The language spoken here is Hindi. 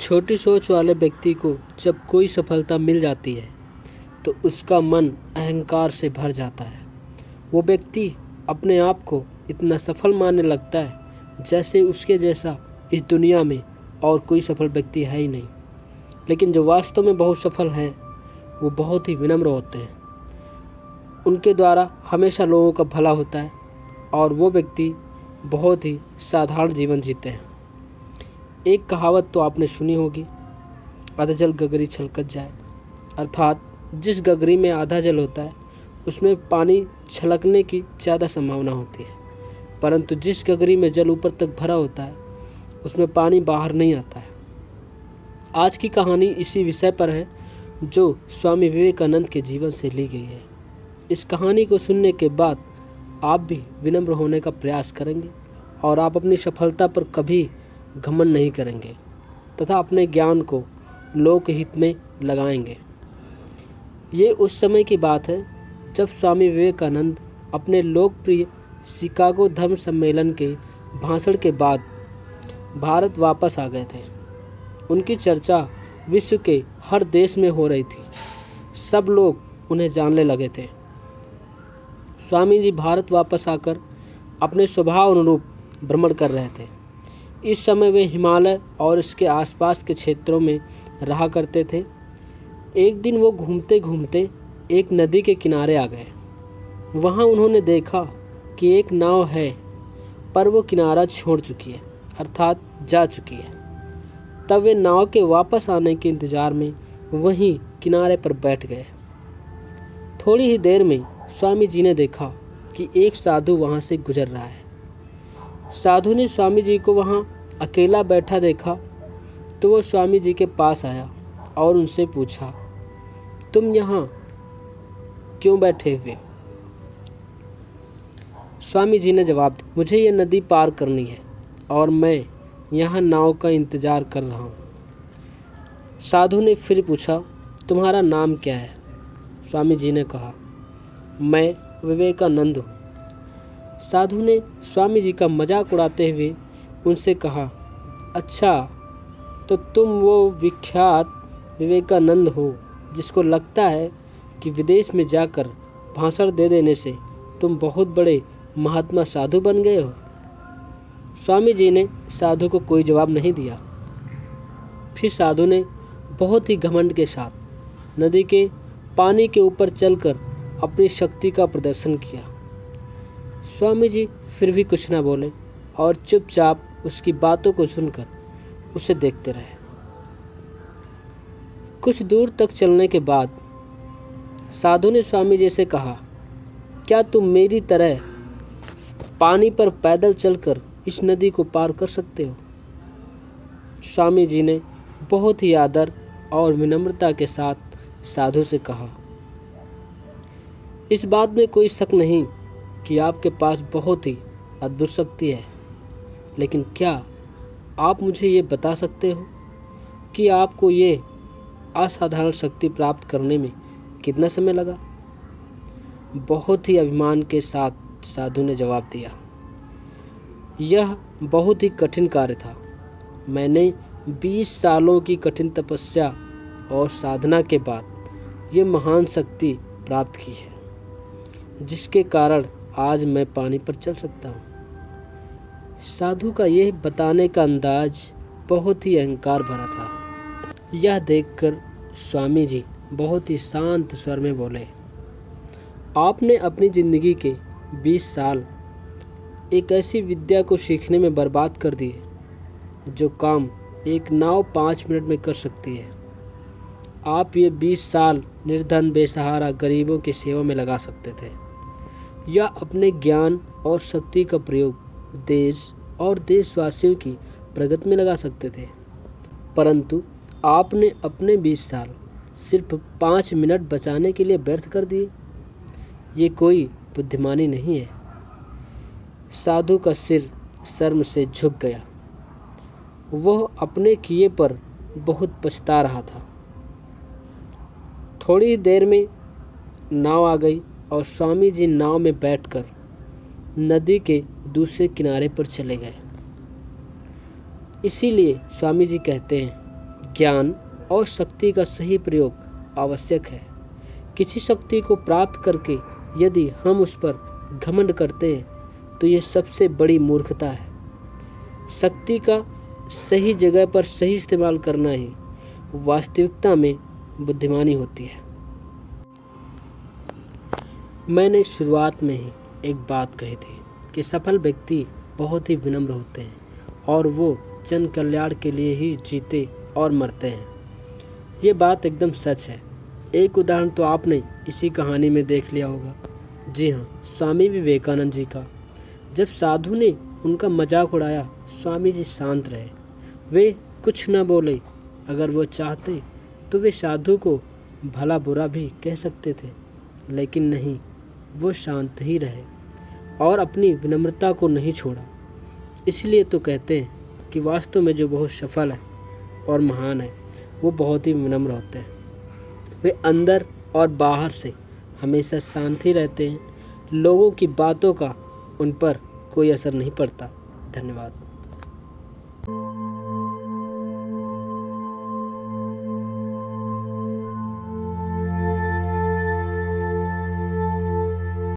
छोटी सोच वाले व्यक्ति को जब कोई सफलता मिल जाती है तो उसका मन अहंकार से भर जाता है। वो व्यक्ति अपने आप को इतना सफल मानने लगता है जैसे उसके जैसा इस दुनिया में और कोई सफल व्यक्ति है ही नहीं। लेकिन जो वास्तव में बहुत सफल हैं वो बहुत ही विनम्र होते हैं। उनके द्वारा हमेशा लोगों का भला होता है और वो व्यक्ति बहुत ही साधारण जीवन जीते हैं। एक कहावत तो आपने सुनी होगी, आधा जल गगरी छलकत जाए। अर्थात जिस गगरी में आधा जल होता है उसमें पानी छलकने की ज़्यादा संभावना होती है, परंतु जिस गगरी में जल ऊपर तक भरा होता है उसमें पानी बाहर नहीं आता है। आज की कहानी इसी विषय पर है जो स्वामी विवेकानंद के जीवन से ली गई है। इस कहानी को सुनने के बाद आप भी विनम्र होने का प्रयास करेंगे और आप अपनी सफलता पर कभी घमंड नहीं करेंगे तथा अपने ज्ञान को लोकहित में लगाएंगे। ये उस समय की बात है जब स्वामी विवेकानंद अपने लोकप्रिय शिकागो धर्म सम्मेलन के भाषण के बाद भारत वापस आ गए थे। उनकी चर्चा विश्व के हर देश में हो रही थी। सब लोग उन्हें जानने लगे थे। स्वामी जी भारत वापस आकर अपने स्वभाव अनुरूप भ्रमण कर रहे थे। इस समय वे हिमालय और इसके आसपास के क्षेत्रों में रहा करते थे। एक दिन वो घूमते घूमते एक नदी के किनारे आ गए। वहाँ उन्होंने देखा कि एक नाव है पर वो किनारा छोड़ चुकी है, अर्थात जा चुकी है। तब वे नाव के वापस आने के इंतजार में वहीं किनारे पर बैठ गए। थोड़ी ही देर में स्वामी जी ने देखा कि एक साधु वहाँ से गुजर रहा है। साधु ने स्वामी जी को वहाँ अकेला बैठा देखा तो वो स्वामी जी के पास आया और उनसे पूछा, तुम यहाँ क्यों बैठे हुए? स्वामी जी ने जवाब दिया, मुझे ये नदी पार करनी है और मैं यहाँ नाव का इंतजार कर रहा हूँ। साधु ने फिर पूछा, तुम्हारा नाम क्या है? स्वामी जी ने कहा, मैं विवेकानंद हूँ। साधु ने स्वामी जी का मजाक उड़ाते हुए उनसे कहा, अच्छा तो तुम वो विख्यात विवेकानंद हो जिसको लगता है कि विदेश में जाकर भाषण दे देने से तुम बहुत बड़े महात्मा साधु बन गए हो। स्वामी जी ने साधु को कोई जवाब नहीं दिया। फिर साधु ने बहुत ही घमंड के साथ नदी के पानी के ऊपर चलकर अपनी शक्ति का प्रदर्शन किया। स्वामी जी फिर भी कुछ न बोले और चुपचाप उसकी बातों को सुनकर उसे देखते रहे। कुछ दूर तक चलने के बाद साधु ने स्वामी जी से कहा, क्या तुम मेरी तरह पानी पर पैदल चलकर इस नदी को पार कर सकते हो? स्वामी जी ने बहुत ही आदर और विनम्रता के साथ साधु से कहा, इस बात में कोई शक नहीं कि आपके पास बहुत ही अद्भुत शक्ति है, लेकिन क्या आप मुझे ये बता सकते हो कि आपको ये असाधारण शक्ति प्राप्त करने में कितना समय लगा? बहुत ही अभिमान के साथ साधु ने जवाब दिया, यह बहुत ही कठिन कार्य था। मैंने 20 सालों की कठिन तपस्या और साधना के बाद ये महान शक्ति प्राप्त की है, जिसके कारण आज मैं पानी पर चल सकता हूँ। साधु का यह बताने का अंदाज बहुत ही अहंकार भरा था। यह देखकर स्वामी जी बहुत ही शांत स्वर में बोले, आपने अपनी ज़िंदगी के 20 साल एक ऐसी विद्या को सीखने में बर्बाद कर दिए जो काम एक नाव 5 मिनट में कर सकती है। आप ये 20 साल निर्धन बेसहारा गरीबों की सेवा में लगा सकते थे या अपने ज्ञान और शक्ति का प्रयोग देश और देशवासियों की प्रगति में लगा सकते थे, परंतु आपने अपने 20 साल सिर्फ 5 मिनट बचाने के लिए व्यर्थ कर दिए। ये कोई बुद्धिमानी नहीं है। साधु का सिर शर्म से झुक गया। वह अपने किए पर बहुत पछता रहा था। थोड़ी देर में नाव आ गई और स्वामी जी नाव में बैठकर नदी के दूसरे किनारे पर चले गए। इसीलिए स्वामी जी कहते हैं ज्ञान और शक्ति का सही प्रयोग आवश्यक है। किसी शक्ति को प्राप्त करके यदि हम उस पर घमंड करते हैं तो ये सबसे बड़ी मूर्खता है। शक्ति का सही जगह पर सही इस्तेमाल करना ही वास्तविकता में बुद्धिमानी होती है। मैंने शुरुआत में ही एक बात कही थी कि सफल व्यक्ति बहुत ही विनम्र होते हैं और वो जन कल्याण के लिए ही जीते और मरते हैं। ये बात एकदम सच है। एक उदाहरण तो आपने इसी कहानी में देख लिया होगा। जी हाँ, स्वामी विवेकानंद जी का। जब साधु ने उनका मजाक उड़ाया, स्वामी जी शांत रहे। वे कुछ न बोले। अगर वो चाहते तो वे साधु को भला बुरा भी कह सकते थे, लेकिन नहीं, वो शांत ही रहे और अपनी विनम्रता को नहीं छोड़ा। इसलिए तो कहते हैं कि वास्तव में जो बहुत सफल है और महान है वो बहुत ही विनम्र होते हैं। वे अंदर और बाहर से हमेशा शांति रहते हैं। लोगों की बातों का उन पर कोई असर नहीं पड़ता। धन्यवाद।